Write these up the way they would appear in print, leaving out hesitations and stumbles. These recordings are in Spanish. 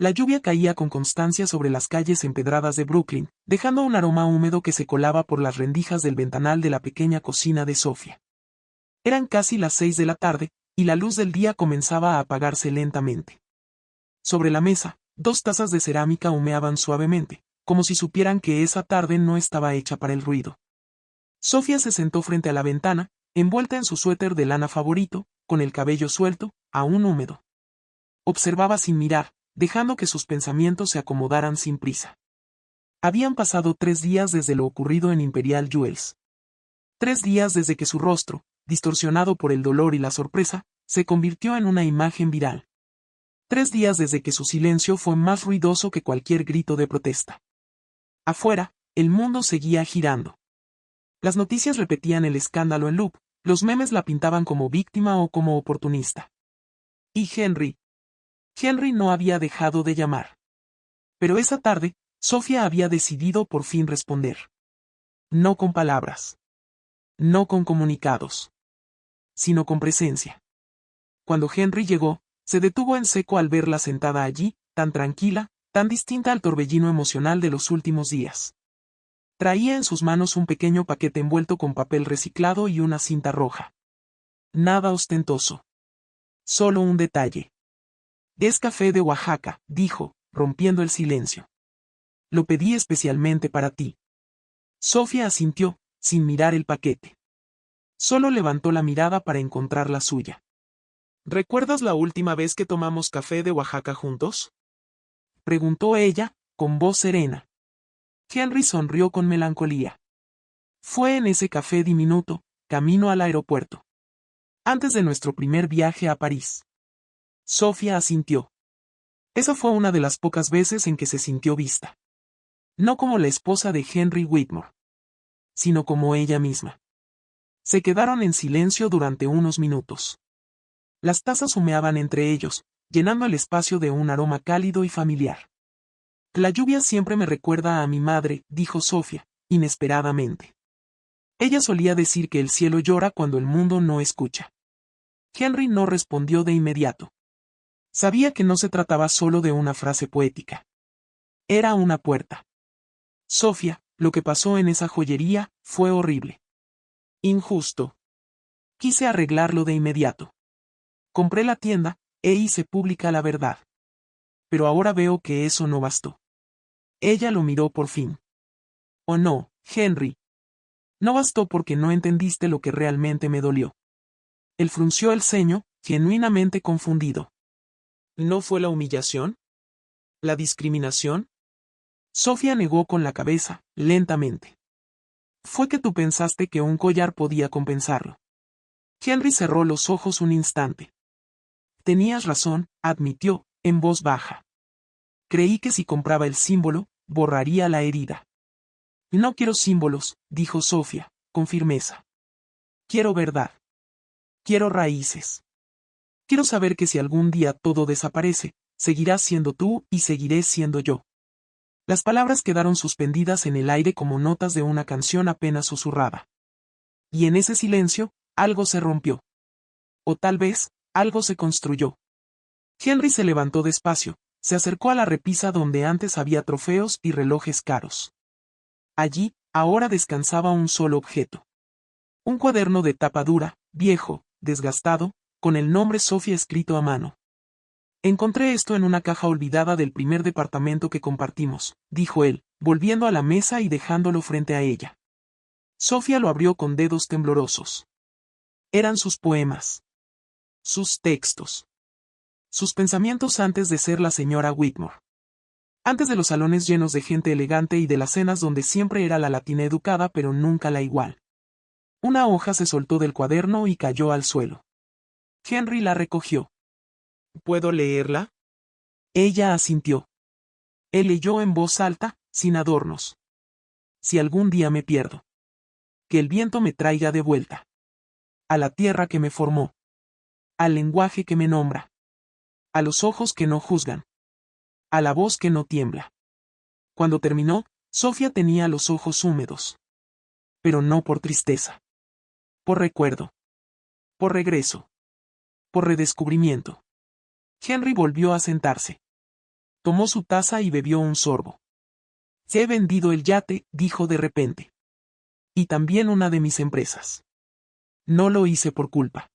La lluvia caía con constancia sobre las calles empedradas de Brooklyn, dejando un aroma húmedo que se colaba por las rendijas del ventanal de la pequeña cocina de Sofía. Eran casi las 6 de la tarde, y la luz del día comenzaba a apagarse lentamente. Sobre la mesa, 2 tazas de cerámica humeaban suavemente, como si supieran que esa tarde no estaba hecha para el ruido. Sofía se sentó frente a la ventana, envuelta en su suéter de lana favorito, con el cabello suelto, aún húmedo. Observaba sin mirar, dejando que sus pensamientos se acomodaran sin prisa. Habían pasado 3 días desde lo ocurrido en Imperial Jewels. 3 días desde que su rostro, distorsionado por el dolor y la sorpresa, se convirtió en una imagen viral. 3 días desde que su silencio fue más ruidoso que cualquier grito de protesta. Afuera, el mundo seguía girando. Las noticias repetían el escándalo en loop, los memes la pintaban como víctima o como oportunista. Y Henry no había dejado de llamar. Pero esa tarde, Sofía había decidido por fin responder. No con palabras. No con comunicados. Sino con presencia. Cuando Henry llegó, se detuvo en seco al verla sentada allí, tan tranquila, tan distinta al torbellino emocional de los últimos días. Traía en sus manos un pequeño paquete envuelto con papel reciclado y una cinta roja. Nada ostentoso. Solo un detalle. Es café de Oaxaca, dijo, rompiendo el silencio. Lo pedí especialmente para ti. Sofía asintió, sin mirar el paquete. Solo levantó la mirada para encontrar la suya. ¿Recuerdas la última vez que tomamos café de Oaxaca juntos? Preguntó ella, con voz serena. Henry sonrió con melancolía. Fue en ese café diminuto, camino al aeropuerto. Antes de nuestro primer viaje a París. Sofía asintió. Esa fue una de las pocas veces en que se sintió vista. No como la esposa de Henry Whitmore, sino como ella misma. Se quedaron en silencio durante unos minutos. Las tazas humeaban entre ellos, llenando el espacio de un aroma cálido y familiar. La lluvia siempre me recuerda a mi madre, dijo Sofía, inesperadamente. Ella solía decir que el cielo llora cuando el mundo no escucha. Henry no respondió de inmediato. Sabía que no se trataba solo de una frase poética. Era una puerta. Sofía, lo que pasó en esa joyería, fue horrible. Injusto. Quise arreglarlo de inmediato. Compré la tienda, e hice pública la verdad. Pero ahora veo que eso no bastó. Ella lo miró por fin. Oh no, Henry. No bastó porque no entendiste lo que realmente me dolió. Él frunció el ceño, genuinamente confundido. ¿No fue la humillación? ¿La discriminación? Sofía negó con la cabeza, lentamente. Fue que tú pensaste que un collar podía compensarlo. Henry cerró los ojos un instante. Tenías razón, admitió, en voz baja. Creí que si compraba el símbolo, borraría la herida. No quiero símbolos, dijo Sofía, con firmeza. Quiero verdad. Quiero raíces. Quiero saber que si algún día todo desaparece, seguirás siendo tú y seguiré siendo yo. Las palabras quedaron suspendidas en el aire como notas de una canción apenas susurrada. Y en ese silencio, algo se rompió. O tal vez, algo se construyó. Henry se levantó despacio, se acercó a la repisa donde antes había trofeos y relojes caros. Allí, ahora descansaba un solo objeto. Un cuaderno de tapa dura, viejo, desgastado, con el nombre Sofía escrito a mano. Encontré esto en una caja olvidada del primer departamento que compartimos, dijo él, volviendo a la mesa y dejándolo frente a ella. Sofía lo abrió con dedos temblorosos. Eran sus poemas. Sus textos. Sus pensamientos antes de ser la señora Whitmore. Antes de los salones llenos de gente elegante y de las cenas donde siempre era la latina educada pero nunca la igual. Una hoja se soltó del cuaderno y cayó al suelo. Henry la recogió. ¿Puedo leerla? Ella asintió. Él leyó en voz alta, sin adornos. Si algún día me pierdo. Que el viento me traiga de vuelta. A la tierra que me formó. Al lenguaje que me nombra. A los ojos que no juzgan. A la voz que no tiembla. Cuando terminó, Sofía tenía los ojos húmedos. Pero no por tristeza. Por recuerdo. Por regreso. Por redescubrimiento. Henry volvió a sentarse. Tomó su taza y bebió un sorbo. He vendido el yate, dijo de repente. Y también una de mis empresas. No lo hice por culpa.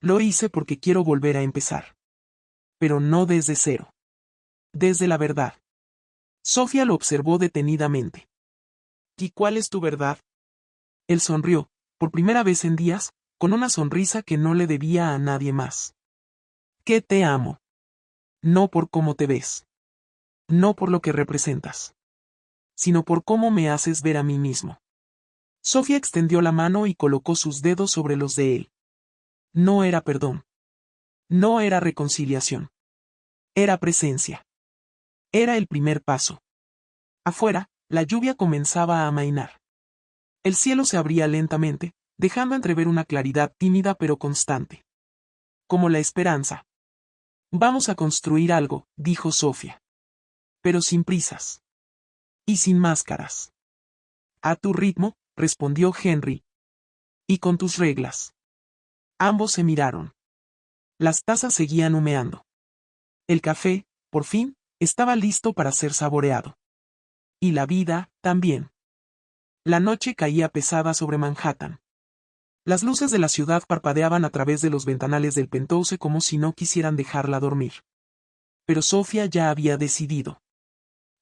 Lo hice porque quiero volver a empezar. Pero no desde cero. Desde la verdad. Sofía lo observó detenidamente. ¿Y cuál es tu verdad? Él sonrió, por primera vez en días, con una sonrisa que no le debía a nadie más. Que te amo. No por cómo te ves. No por lo que representas. Sino por cómo me haces ver a mí mismo. Sofía extendió la mano y colocó sus dedos sobre los de él. No era perdón. No era reconciliación. Era presencia. Era el primer paso. Afuera, la lluvia comenzaba a amainar. El cielo se abría lentamente, dejando entrever una claridad tímida pero constante. Como la esperanza. Vamos a construir algo, dijo Sofía. Pero sin prisas. Y sin máscaras. A tu ritmo, respondió Henry. Y con tus reglas. Ambos se miraron. Las tazas seguían humeando. El café, por fin, estaba listo para ser saboreado. Y la vida, también. La noche caía pesada sobre Manhattan. Las luces de la ciudad parpadeaban a través de los ventanales del penthouse como si no quisieran dejarla dormir. Pero Sofía ya había decidido.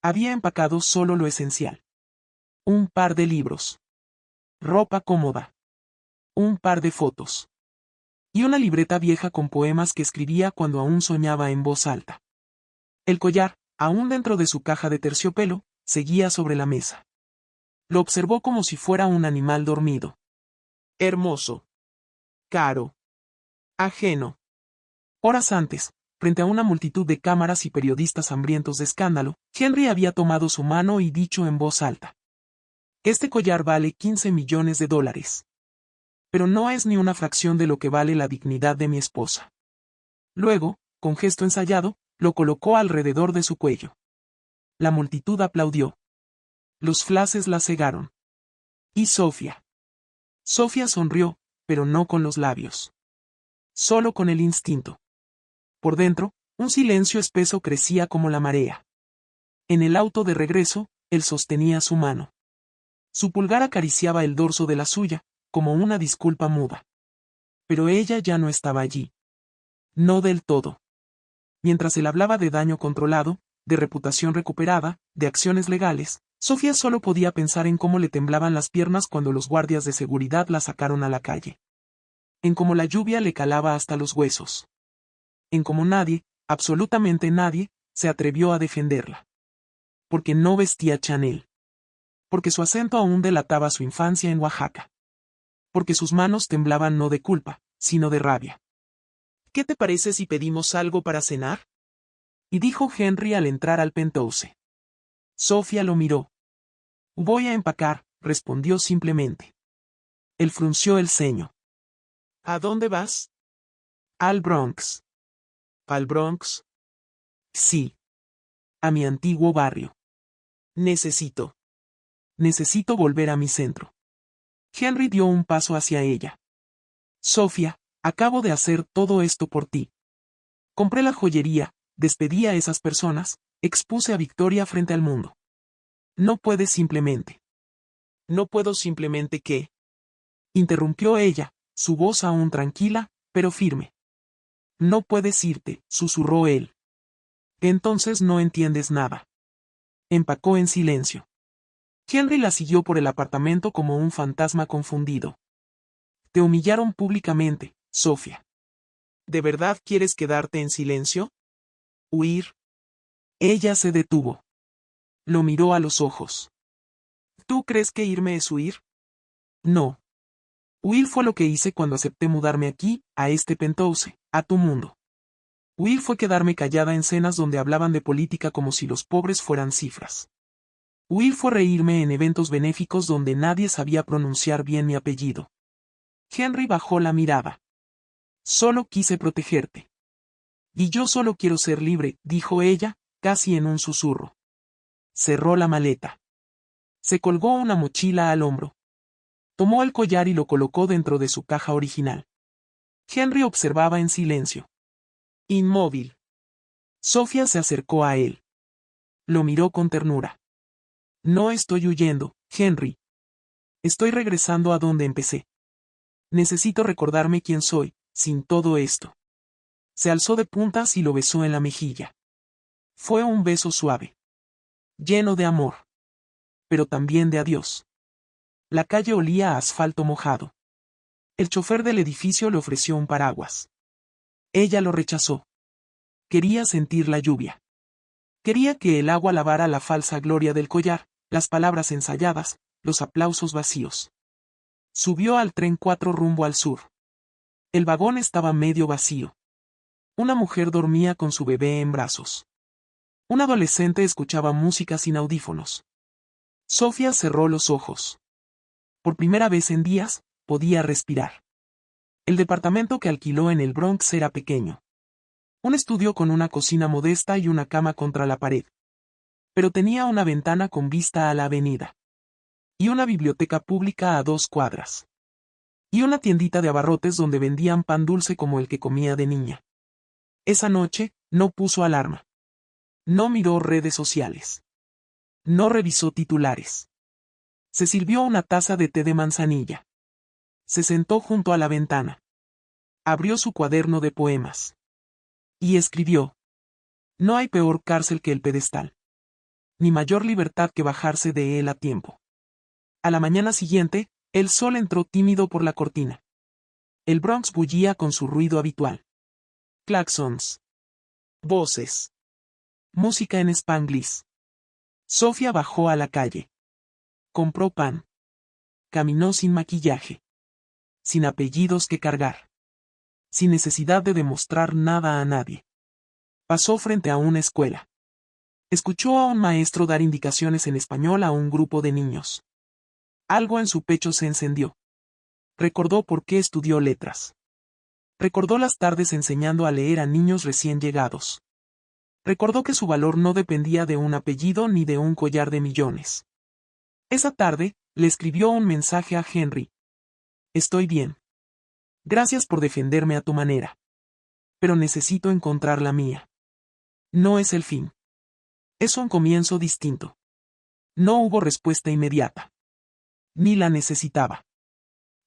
Había empacado solo lo esencial. Un par de libros. Ropa cómoda. Un par de fotos. Y una libreta vieja con poemas que escribía cuando aún soñaba en voz alta. El collar, aún dentro de su caja de terciopelo, seguía sobre la mesa. Lo observó como si fuera un animal dormido. Hermoso. Caro. Ajeno. Horas antes, frente a una multitud de cámaras y periodistas hambrientos de escándalo, Henry había tomado su mano y dicho en voz alta. Este collar vale 15 millones de dólares. Pero no es ni una fracción de lo que vale la dignidad de mi esposa. Luego, con gesto ensayado, lo colocó alrededor de su cuello. La multitud aplaudió. Los flashes la cegaron. ¿Y Sofía? Sofía sonrió, pero no con los labios. Solo con el instinto. Por dentro, un silencio espeso crecía como la marea. En el auto de regreso, él sostenía su mano. Su pulgar acariciaba el dorso de la suya, como una disculpa muda. Pero ella ya no estaba allí. No del todo. Mientras él hablaba de daño controlado, de reputación recuperada, de acciones legales, Sofía solo podía pensar en cómo le temblaban las piernas cuando los guardias de seguridad la sacaron a la calle. En cómo la lluvia le calaba hasta los huesos. En cómo nadie, absolutamente nadie, se atrevió a defenderla. Porque no vestía Chanel. Porque su acento aún delataba su infancia en Oaxaca. Porque sus manos temblaban no de culpa, sino de rabia. ¿Qué te parece si pedimos algo para cenar? Y dijo Henry al entrar al penthouse. Sofía lo miró. Voy a empacar, respondió simplemente. Él frunció el ceño. ¿A dónde vas? Al Bronx. ¿Al Bronx? Sí. A mi antiguo barrio. Necesito volver a mi centro. Henry dio un paso hacia ella. Sofía, acabo de hacer todo esto por ti. Compré la joyería, despedí a esas personas, expuse a Victoria frente al mundo. No puedes simplemente. ¿No puedo simplemente qué? Interrumpió ella, su voz aún tranquila, pero firme. No puedes irte, susurró él. Entonces no entiendes nada. Empacó en silencio. Henry la siguió por el apartamento como un fantasma confundido. Te humillaron públicamente, Sofía. ¿De verdad quieres quedarte en silencio? ¿Huir? Ella se detuvo. Lo miró a los ojos. ¿Tú crees que irme es huir? No. Huir fue lo que hice cuando acepté mudarme aquí, a este penthouse, a tu mundo. Huir fue quedarme callada en cenas donde hablaban de política como si los pobres fueran cifras. Huir fue reírme en eventos benéficos donde nadie sabía pronunciar bien mi apellido. Henry bajó la mirada. Solo quise protegerte. Y yo solo quiero ser libre, dijo ella, casi en un susurro. Cerró la maleta. Se colgó una mochila al hombro. Tomó el collar y lo colocó dentro de su caja original. Henry observaba en silencio. Inmóvil. Sofía se acercó a él. Lo miró con ternura. No estoy huyendo, Henry. Estoy regresando a donde empecé. Necesito recordarme quién soy, sin todo esto. Se alzó de puntas y lo besó en la mejilla. Fue un beso suave. Lleno de amor. Pero también de adiós. La calle olía a asfalto mojado. El chofer del edificio le ofreció un paraguas. Ella lo rechazó. Quería sentir la lluvia. Quería que el agua lavara la falsa gloria del collar, las palabras ensayadas, los aplausos vacíos. Subió al tren 4 rumbo al sur. El vagón estaba medio vacío. Una mujer dormía con su bebé en brazos. Un adolescente escuchaba música sin audífonos. Sofía cerró los ojos. Por primera vez en días, podía respirar. El departamento que alquiló en el Bronx era pequeño. Un estudio con una cocina modesta y una cama contra la pared. Pero tenía una ventana con vista a la avenida. Y una biblioteca pública a 2 cuadras. Y una tiendita de abarrotes donde vendían pan dulce como el que comía de niña. Esa noche, no puso alarma. No miró redes sociales. No revisó titulares. Se sirvió una taza de té de manzanilla. Se sentó junto a la ventana. Abrió su cuaderno de poemas. Y escribió. No hay peor cárcel que el pedestal. Ni mayor libertad que bajarse de él a tiempo. A la mañana siguiente, el sol entró tímido por la cortina. El Bronx bullía con su ruido habitual. Claxons. Voces. Música en Spanglish. Sofía bajó a la calle. Compró pan. Caminó sin maquillaje. Sin apellidos que cargar. Sin necesidad de demostrar nada a nadie. Pasó frente a una escuela. Escuchó a un maestro dar indicaciones en español a un grupo de niños. Algo en su pecho se encendió. Recordó por qué estudió letras. Recordó las tardes enseñando a leer a niños recién llegados. Recordó que su valor no dependía de un apellido ni de un collar de millones. Esa tarde, le escribió un mensaje a Henry. Estoy bien. Gracias por defenderme a tu manera. Pero necesito encontrar la mía. No es el fin. Es un comienzo distinto. No hubo respuesta inmediata. Ni la necesitaba.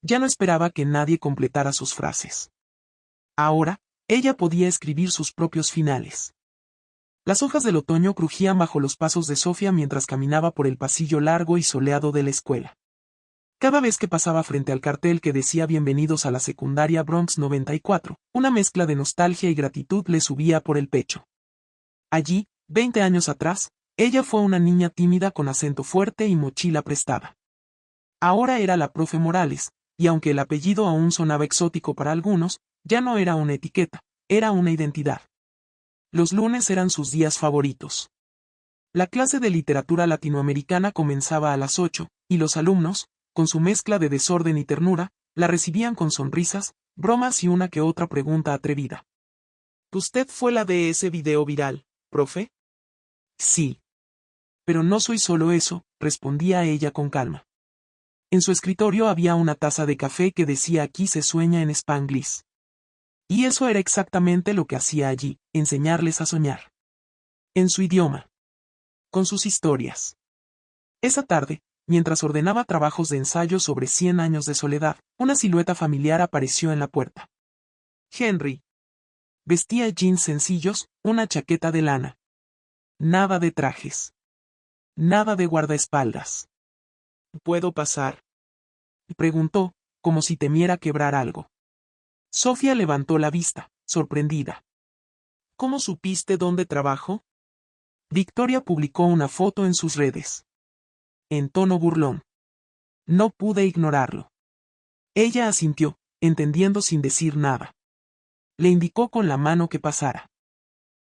Ya no esperaba que nadie completara sus frases. Ahora, ella podía escribir sus propios finales. Las hojas del otoño crujían bajo los pasos de Sofía mientras caminaba por el pasillo largo y soleado de la escuela. Cada vez que pasaba frente al cartel que decía Bienvenidos a la secundaria Bronx 94, una mezcla de nostalgia y gratitud le subía por el pecho. Allí, 20 años atrás, ella fue una niña tímida con acento fuerte y mochila prestada. Ahora era la profe Morales, y aunque el apellido aún sonaba exótico para algunos, ya no era una etiqueta, era una identidad. Los lunes eran sus días favoritos. La clase de literatura latinoamericana comenzaba a las 8, y los alumnos, con su mezcla de desorden y ternura, la recibían con sonrisas, bromas y una que otra pregunta atrevida. ¿Usted fue la de ese video viral, profe? Sí. Pero no soy solo eso, respondía ella con calma. En su escritorio había una taza de café que decía Aquí se sueña en Spanglish. Y eso era exactamente lo que hacía allí, enseñarles a soñar. En su idioma. Con sus historias. Esa tarde, mientras ordenaba trabajos de ensayo sobre 100 años de soledad, una silueta familiar apareció en la puerta. Henry. Vestía jeans sencillos, una chaqueta de lana. Nada de trajes. Nada de guardaespaldas. ¿Puedo pasar? Preguntó, como si temiera quebrar algo. Sofía levantó la vista, sorprendida. ¿Cómo supiste dónde trabajo? Victoria publicó una foto en sus redes. En tono burlón. No pude ignorarlo. Ella asintió, entendiendo sin decir nada. Le indicó con la mano que pasara.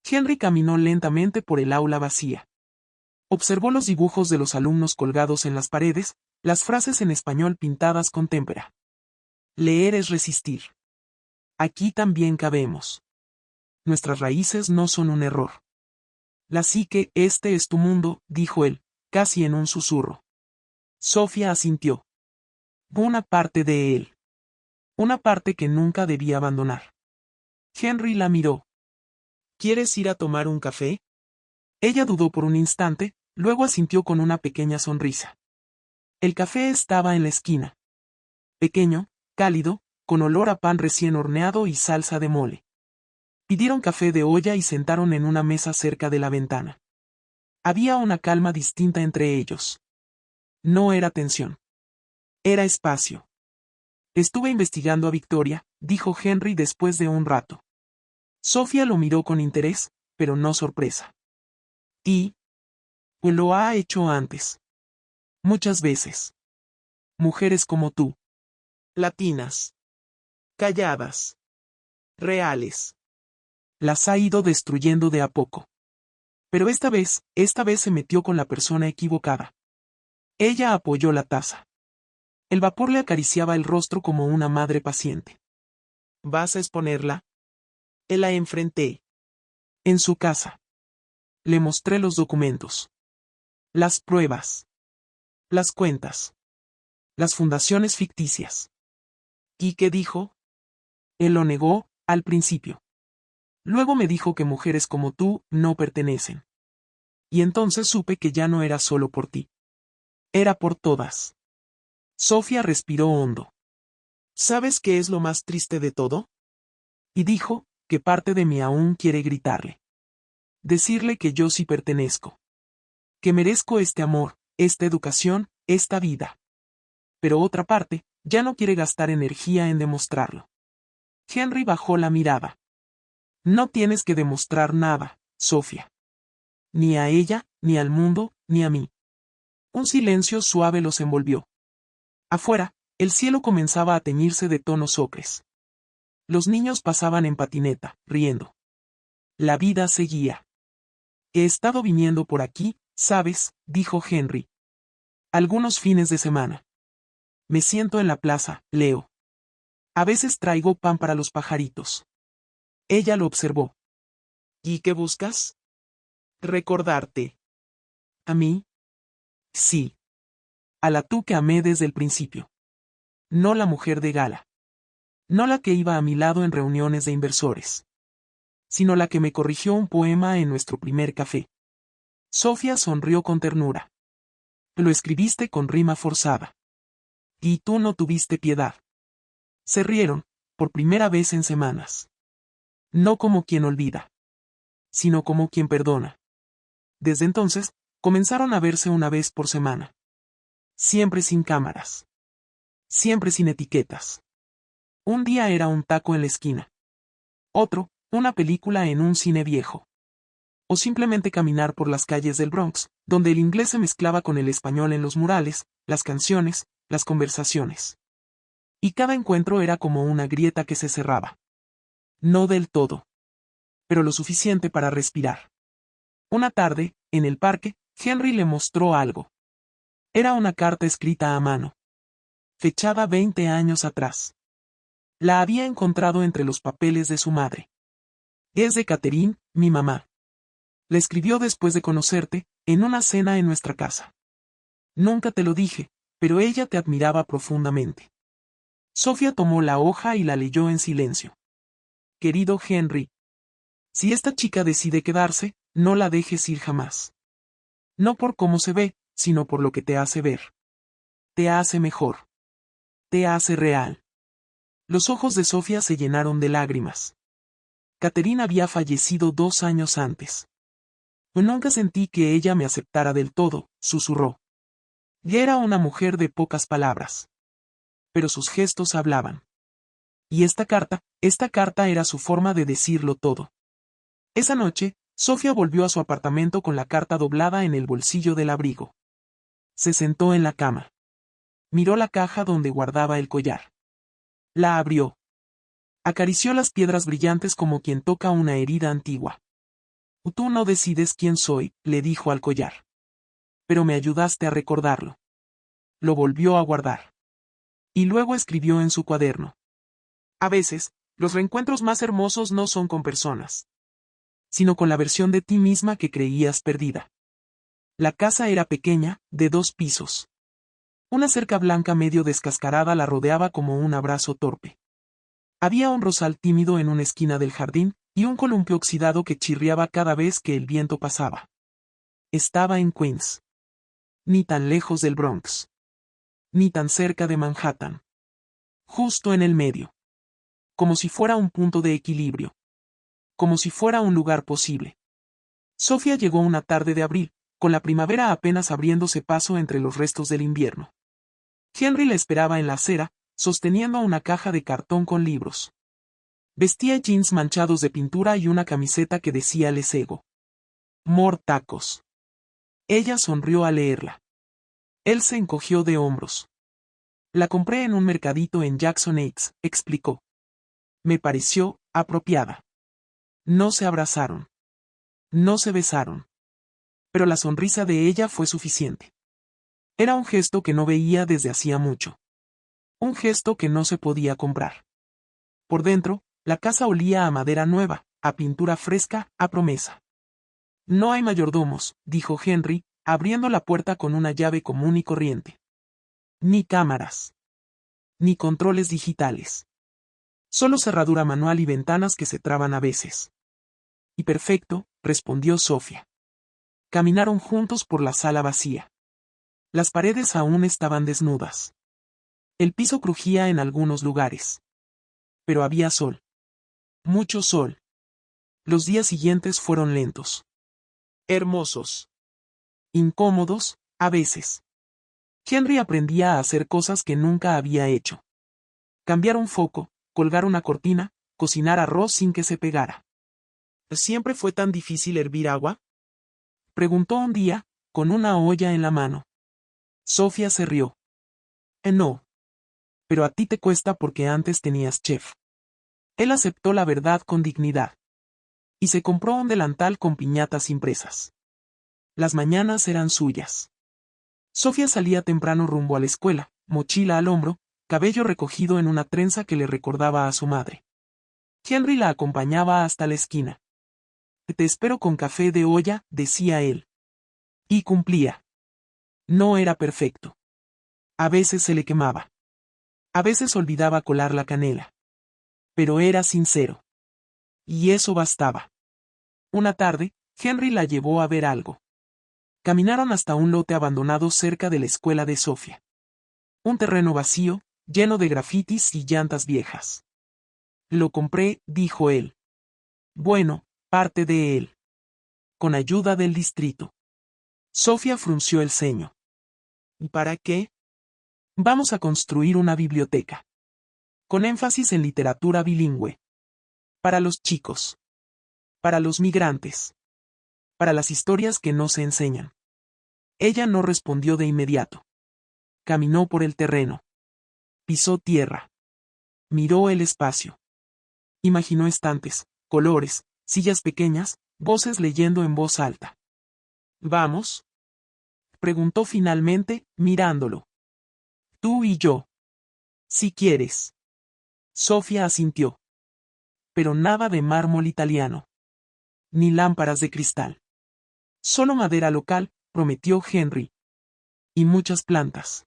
Henry caminó lentamente por el aula vacía. Observó los dibujos de los alumnos colgados en las paredes, las frases en español pintadas con témpera. Leer es resistir. Aquí también cabemos. Nuestras raíces no son un error. La psique, este es tu mundo, dijo él, casi en un susurro. Sofía asintió. Una parte de él. Una parte que nunca debía abandonar. Henry la miró. ¿Quieres ir a tomar un café? Ella dudó por un instante, luego asintió con una pequeña sonrisa. El café estaba en la esquina. Pequeño, cálido, con olor a pan recién horneado y salsa de mole. Pidieron café de olla y sentaron en una mesa cerca de la ventana. Había una calma distinta entre ellos. No era tensión. Era espacio. Estuve investigando a Victoria, dijo Henry después de un rato. Sofía lo miró con interés, pero no sorpresa. Y pues lo ha hecho antes. Muchas veces. Mujeres como tú. Latinas. Calladas. Reales. Las ha ido destruyendo de a poco. Pero esta vez se metió con la persona equivocada. Ella apoyó la taza. El vapor le acariciaba el rostro como una madre paciente. ¿Vas a exponerla? La enfrenté. En su casa. Le mostré los documentos. Las pruebas. Las cuentas. Las fundaciones ficticias. ¿Y qué dijo? Él lo negó, al principio. Luego me dijo que mujeres como tú no pertenecen. Y entonces supe que ya no era solo por ti. Era por todas. Sofía respiró hondo. ¿Sabes qué es lo más triste de todo? Y dijo, que parte de mí aún quiere gritarle. Decirle que yo sí pertenezco. Que merezco este amor, esta educación, esta vida. Pero otra parte, ya no quiere gastar energía en demostrarlo. Henry bajó la mirada. No tienes que demostrar nada, Sofía. Ni a ella, ni al mundo, ni a mí. Un silencio suave los envolvió. Afuera, el cielo comenzaba a teñirse de tonos ocres. Los niños pasaban en patineta, riendo. La vida seguía. He estado viniendo por aquí, ¿sabes?, dijo Henry. Algunos fines de semana. Me siento en la plaza, leo. A veces traigo pan para los pajaritos. Ella lo observó. ¿Y qué buscas? Recordarte. ¿A mí? Sí. A la tú que amé desde el principio. No la mujer de gala. No la que iba a mi lado en reuniones de inversores. Sino la que me corrigió un poema en nuestro primer café. Sofía sonrió con ternura. Lo escribiste con rima forzada. Y tú no tuviste piedad. Se rieron, por primera vez en semanas. No como quien olvida. Sino como quien perdona. Desde entonces, comenzaron a verse una vez por semana. Siempre sin cámaras. Siempre sin etiquetas. Un día era un taco en la esquina. Otro, una película en un cine viejo. O simplemente caminar por las calles del Bronx, donde el inglés se mezclaba con el español en los murales, las canciones, las conversaciones. Y cada encuentro era como una grieta que se cerraba. No del todo. Pero lo suficiente para respirar. Una tarde, en el parque, Henry le mostró algo. Era una carta escrita a mano. Fechada 20 años atrás. La había encontrado entre los papeles de su madre. Es de Catherine, mi mamá. La escribió después de conocerte, en una cena en nuestra casa. Nunca te lo dije, pero ella te admiraba profundamente. Sofía tomó la hoja y la leyó en silencio. Querido Henry. Si esta chica decide quedarse, no la dejes ir jamás. No por cómo se ve, sino por lo que te hace ver. Te hace mejor. Te hace real. Los ojos de Sofía se llenaron de lágrimas. Catherine había fallecido 2 años antes. Nunca sentí que ella me aceptara del todo, susurró. Y era una mujer de pocas palabras. Pero sus gestos hablaban. Y esta carta era su forma de decirlo todo. Esa noche, Sofía volvió a su apartamento con la carta doblada en el bolsillo del abrigo. Se sentó en la cama. Miró la caja donde guardaba el collar. La abrió. Acarició las piedras brillantes como quien toca una herida antigua. Tú no decides quién soy, le dijo al collar. Pero me ayudaste a recordarlo. Lo volvió a guardar. Y luego escribió en su cuaderno. A veces, los reencuentros más hermosos no son con personas, sino con la versión de ti misma que creías perdida. La casa era pequeña, de 2 pisos. Una cerca blanca medio descascarada la rodeaba como un abrazo torpe. Había un rosal tímido en una esquina del jardín, y un columpio oxidado que chirriaba cada vez que el viento pasaba. Estaba en Queens. Ni tan lejos del Bronx. Ni tan cerca de Manhattan. Justo en el medio. Como si fuera un punto de equilibrio. Como si fuera un lugar posible. Sofía llegó una tarde de abril, con la primavera apenas abriéndose paso entre los restos del invierno. Henry la esperaba en la acera, sosteniendo una caja de cartón con libros. Vestía jeans manchados de pintura y una camiseta que decía Les Ego. More tacos. Ella sonrió al leerla. Él se encogió de hombros. La compré en un mercadito en Jackson Heights, explicó. Me pareció apropiada. No se abrazaron. No se besaron. Pero la sonrisa de ella fue suficiente. Era un gesto que no veía desde hacía mucho. Un gesto que no se podía comprar. Por dentro, la casa olía a madera nueva, a pintura fresca, a promesa. No hay mayordomos, dijo Henry, abriendo la puerta con una llave común y corriente. Ni cámaras. Ni controles digitales. Solo cerradura manual y ventanas que se traban a veces. Y perfecto, respondió Sofía. Caminaron juntos por la sala vacía. Las paredes aún estaban desnudas. El piso crujía en algunos lugares. Pero había sol. Mucho sol. Los días siguientes fueron lentos. Hermosos. Incómodos, a veces. Henry aprendía a hacer cosas que nunca había hecho. Cambiar un foco, colgar una cortina, cocinar arroz sin que se pegara. ¿Siempre fue tan difícil hervir agua? Preguntó un día, con una olla en la mano. Sofía se rió. No. Pero a ti te cuesta porque antes tenías chef. Él aceptó la verdad con dignidad. Y se compró un delantal con piñatas impresas. Las mañanas eran suyas. Sofía salía temprano rumbo a la escuela, mochila al hombro, cabello recogido en una trenza que le recordaba a su madre. Henry la acompañaba hasta la esquina. Te espero con café de olla, decía él. Y cumplía. No era perfecto. A veces se le quemaba. A veces olvidaba colar la canela. Pero era sincero. Y eso bastaba. Una tarde, Henry la llevó a ver algo. Caminaron hasta un lote abandonado cerca de la escuela de Sofía. Un terreno vacío, lleno de grafitis y llantas viejas. Lo compré, dijo él. Bueno, parte de él. Con ayuda del distrito. Sofía frunció el ceño. ¿Y para qué? Vamos a construir una biblioteca. Con énfasis en literatura bilingüe. Para los chicos. Para los migrantes. Para las historias que no se enseñan. Ella no respondió de inmediato. Caminó por el terreno. Pisó tierra. Miró el espacio. Imaginó estantes, colores, sillas pequeñas, voces leyendo en voz alta. ¿Vamos? Preguntó finalmente, mirándolo. Tú y yo. Si quieres. Sofía asintió. Pero nada de mármol italiano. Ni lámparas de cristal. Solo madera local, prometió Henry. Y muchas plantas.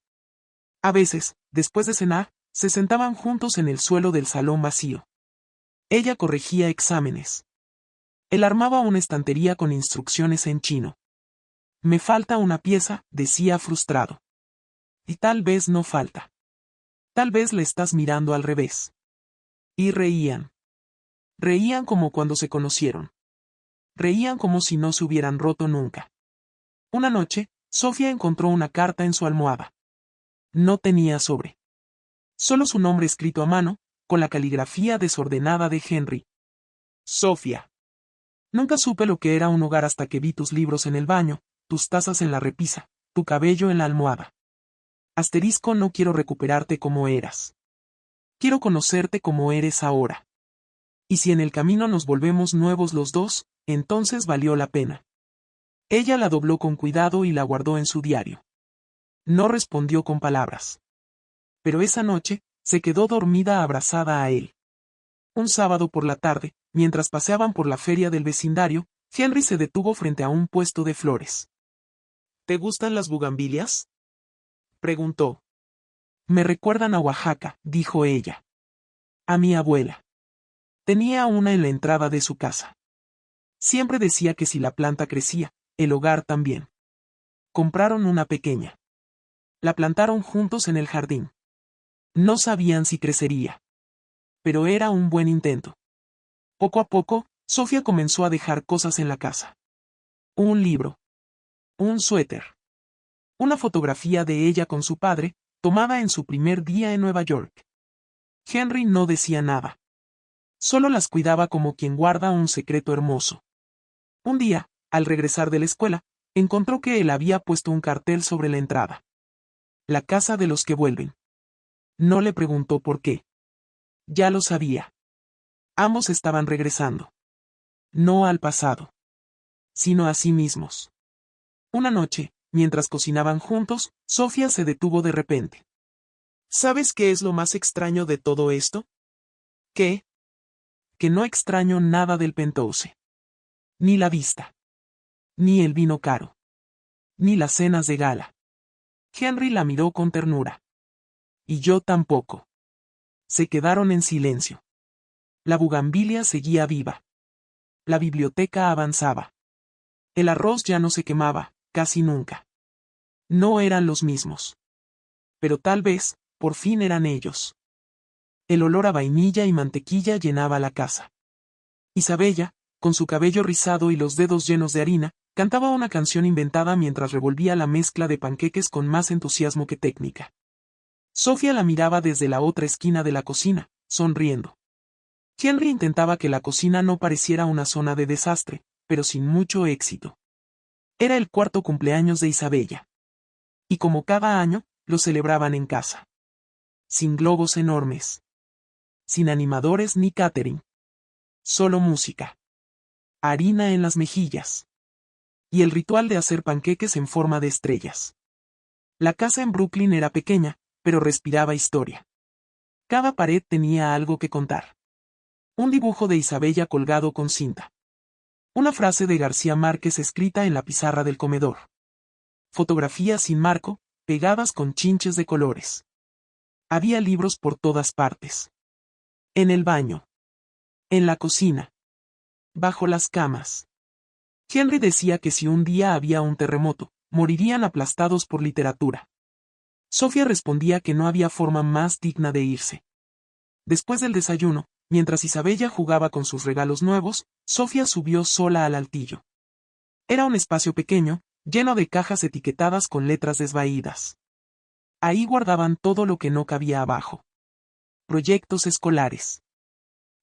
A veces, después de cenar, se sentaban juntos en el suelo del salón vacío. Ella corregía exámenes. Él armaba una estantería con instrucciones en chino. Me falta una pieza, decía frustrado. Y tal vez no falta. Tal vez le estás mirando al revés. Y reían. Reían como cuando se conocieron. Reían como si no se hubieran roto nunca. Una noche, Sofía encontró una carta en su almohada. No tenía sobre. Solo su nombre escrito a mano, con la caligrafía desordenada de Henry. Sofía. Nunca supe lo que era un hogar hasta que vi tus libros en el baño, tus tazas en la repisa, tu cabello en la almohada. Asterisco, no quiero recuperarte como eras. Quiero conocerte como eres ahora. Y si en el camino nos volvemos nuevos los dos, entonces valió la pena. Ella la dobló con cuidado y la guardó en su diario. No respondió con palabras. Pero esa noche, se quedó dormida abrazada a él. Un sábado por la tarde, mientras paseaban por la feria del vecindario, Henry se detuvo frente a un puesto de flores. ¿Te gustan las bugambilias? Preguntó. Me recuerdan a Oaxaca, dijo ella. A mi abuela. Tenía una en la entrada de su casa. Siempre decía que si la planta crecía, el hogar también. Compraron una pequeña. La plantaron juntos en el jardín. No sabían si crecería. Pero era un buen intento. Poco a poco, Sofía comenzó a dejar cosas en la casa. Un libro. Un suéter. Una fotografía de ella con su padre, tomada en su primer día en Nueva York. Henry no decía nada. Solo las cuidaba como quien guarda un secreto hermoso. Un día, al regresar de la escuela, encontró que él había puesto un cartel sobre la entrada. La casa de los que vuelven. No le preguntó por qué. Ya lo sabía. Ambos estaban regresando. No al pasado, sino a sí mismos. Una noche, mientras cocinaban juntos, Sofía se detuvo de repente. ¿Sabes qué es lo más extraño de todo esto? ¿Qué? Que no extraño nada del penthouse. Ni la vista. Ni el vino caro. Ni las cenas de gala. Henry la miró con ternura. Y yo tampoco. Se quedaron en silencio. La bugambilia seguía viva. La biblioteca avanzaba. El arroz ya no se quemaba, casi nunca. No eran los mismos. Pero tal vez, por fin eran ellos. El olor a vainilla y mantequilla llenaba la casa. Isabella, con su cabello rizado y los dedos llenos de harina, cantaba una canción inventada mientras revolvía la mezcla de panqueques con más entusiasmo que técnica. Sofía la miraba desde la otra esquina de la cocina, sonriendo. Henry intentaba que la cocina no pareciera una zona de desastre, pero sin mucho éxito. Era el cuarto cumpleaños de Isabella. Y como cada año, lo celebraban en casa. Sin globos enormes. Sin animadores ni catering. Solo música. Harina en las mejillas. Y el ritual de hacer panqueques en forma de estrellas. La casa en Brooklyn era pequeña, pero respiraba historia. Cada pared tenía algo que contar. Un dibujo de Isabella colgado con cinta. Una frase de García Márquez escrita en la pizarra del comedor. Fotografías sin marco, pegadas con chinches de colores. Había libros por todas partes. En el baño. En la cocina. Bajo las camas. Henry decía que si un día había un terremoto, morirían aplastados por literatura. Sofía respondía que no había forma más digna de irse. Después del desayuno, mientras Isabella jugaba con sus regalos nuevos, Sofía subió sola al altillo. Era un espacio pequeño, lleno de cajas etiquetadas con letras desvaídas. Ahí guardaban todo lo que no cabía abajo. Proyectos escolares.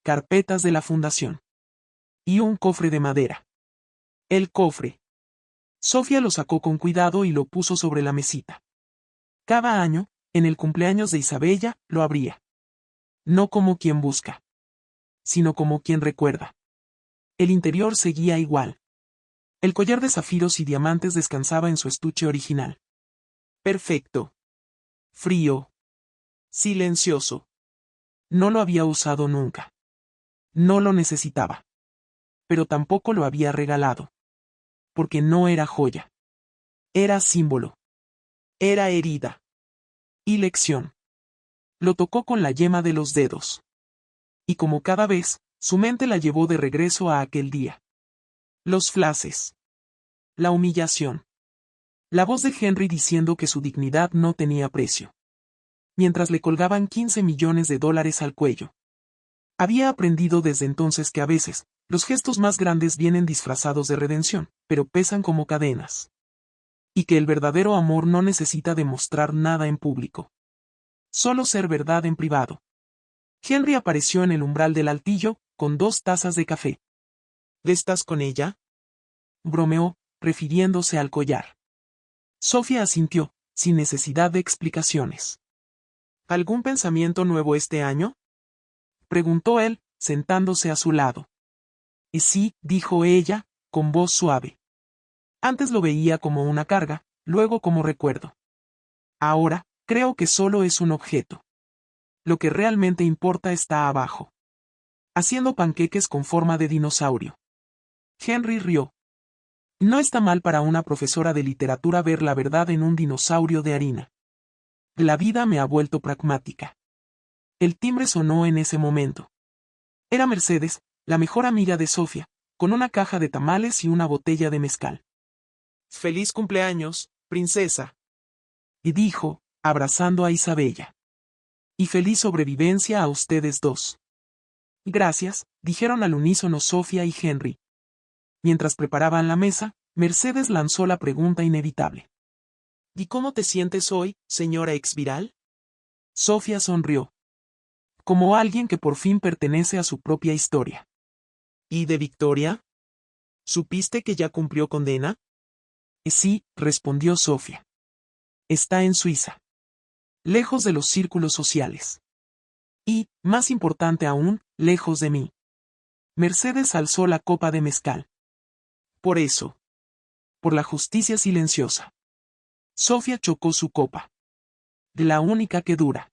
Carpetas de la fundación. Y un cofre de madera. El cofre. Sofía lo sacó con cuidado y lo puso sobre la mesita. Cada año, en el cumpleaños de Isabella, lo abría. No como quien busca, sino como quien recuerda. El interior seguía igual. El collar de zafiros y diamantes descansaba en su estuche original. Perfecto. Frío. Silencioso. No lo había usado nunca. No lo necesitaba. Pero tampoco lo había regalado. Porque no era joya. Era símbolo. Era herida. Y lección. Lo tocó con la yema de los dedos. Y como cada vez, su mente la llevó de regreso a aquel día. Los flashes. La humillación. La voz de Henry diciendo que su dignidad no tenía precio. Mientras le colgaban $15 millones al cuello. Había aprendido desde entonces que a veces, los gestos más grandes vienen disfrazados de redención, pero pesan como cadenas. Y que el verdadero amor no necesita demostrar nada en público. Solo ser verdad en privado. Henry apareció en el umbral del altillo, con 2 tazas de café. ¿Estás con ella? Bromeó, refiriéndose al collar. Sofía asintió, sin necesidad de explicaciones. ¿Algún pensamiento nuevo este año? Preguntó él, sentándose a su lado. Y sí, dijo ella, con voz suave. Antes lo veía como una carga, luego como recuerdo. Ahora, creo que solo es un objeto. Lo que realmente importa está abajo. Haciendo panqueques con forma de dinosaurio. Henry rió. No está mal para una profesora de literatura ver la verdad en un dinosaurio de harina. La vida me ha vuelto pragmática. El timbre sonó en ese momento. Era Mercedes, la mejor amiga de Sofía, con una caja de tamales y una botella de mezcal. Feliz cumpleaños, princesa. Y dijo, abrazando a Isabella. Y feliz sobrevivencia a ustedes dos. Gracias, dijeron al unísono Sofía y Henry. Mientras preparaban la mesa, Mercedes lanzó la pregunta inevitable. ¿Y cómo te sientes hoy, señora Exviral? Sofía sonrió. Como alguien que por fin pertenece a su propia historia. ¿Y de Victoria? ¿Supiste que ya cumplió condena? Sí, respondió Sofía. Está en Suiza. Lejos de los círculos sociales. Y, más importante aún, lejos de mí. Mercedes alzó la copa de mezcal. Por eso. Por la justicia silenciosa. Sofía chocó su copa. La única que dura.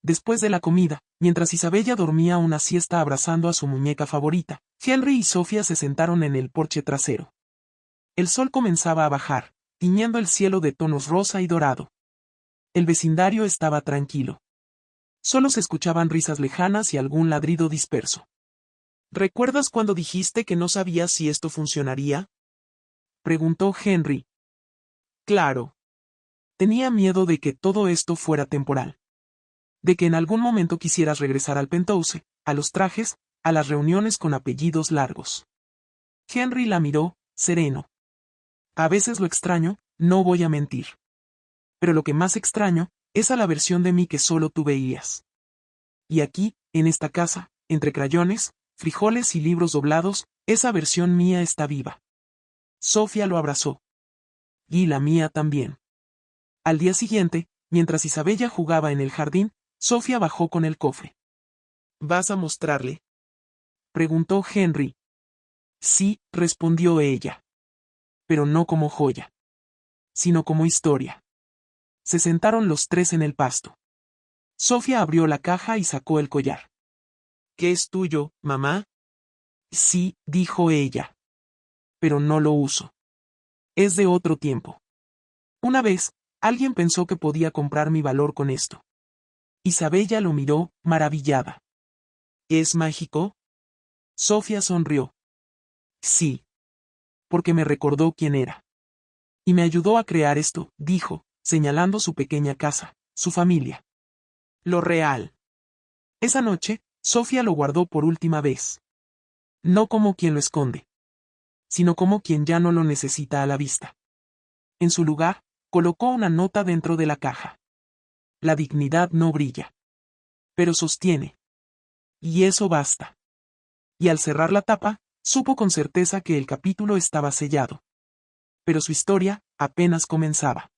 Después de la comida, mientras Isabella dormía una siesta abrazando a su muñeca favorita, Henry y Sofía se sentaron en el porche trasero. El sol comenzaba a bajar, tiñendo el cielo de tonos rosa y dorado. El vecindario estaba tranquilo. Solo se escuchaban risas lejanas y algún ladrido disperso. ¿Recuerdas cuando dijiste que no sabías si esto funcionaría? Preguntó Henry. Claro. Tenía miedo de que todo esto fuera temporal. De que en algún momento quisieras regresar al penthouse, a los trajes, a las reuniones con apellidos largos. Henry la miró, sereno. A veces lo extraño, no voy a mentir. Pero lo que más extraño, es a la versión de mí que solo tú veías. Y aquí, en esta casa, entre crayones, frijoles y libros doblados, esa versión mía está viva. Sofía lo abrazó. Y la mía también. Al día siguiente, mientras Isabella jugaba en el jardín, Sofía bajó con el cofre. ¿Vas a mostrarle? Preguntó Henry. Sí, respondió ella. Pero no como joya. Sino como historia. Se sentaron los tres en el pasto. Sofía abrió la caja y sacó el collar. ¿Qué es tuyo, mamá? Sí, dijo ella. Pero no lo uso. Es de otro tiempo. Una vez, alguien pensó que podía comprar mi valor con esto. Isabella lo miró, maravillada. ¿Es mágico? Sofía sonrió. Sí. Porque me recordó quién era. Y me ayudó a crear esto, dijo, señalando su pequeña casa, su familia. Lo real. Esa noche, Sofía lo guardó por última vez. No como quien lo esconde, sino como quien ya no lo necesita a la vista. En su lugar, colocó una nota dentro de la caja. La dignidad no brilla. Pero sostiene. Y eso basta. Y al cerrar la tapa, supo con certeza que el capítulo estaba sellado. Pero su historia, apenas comenzaba.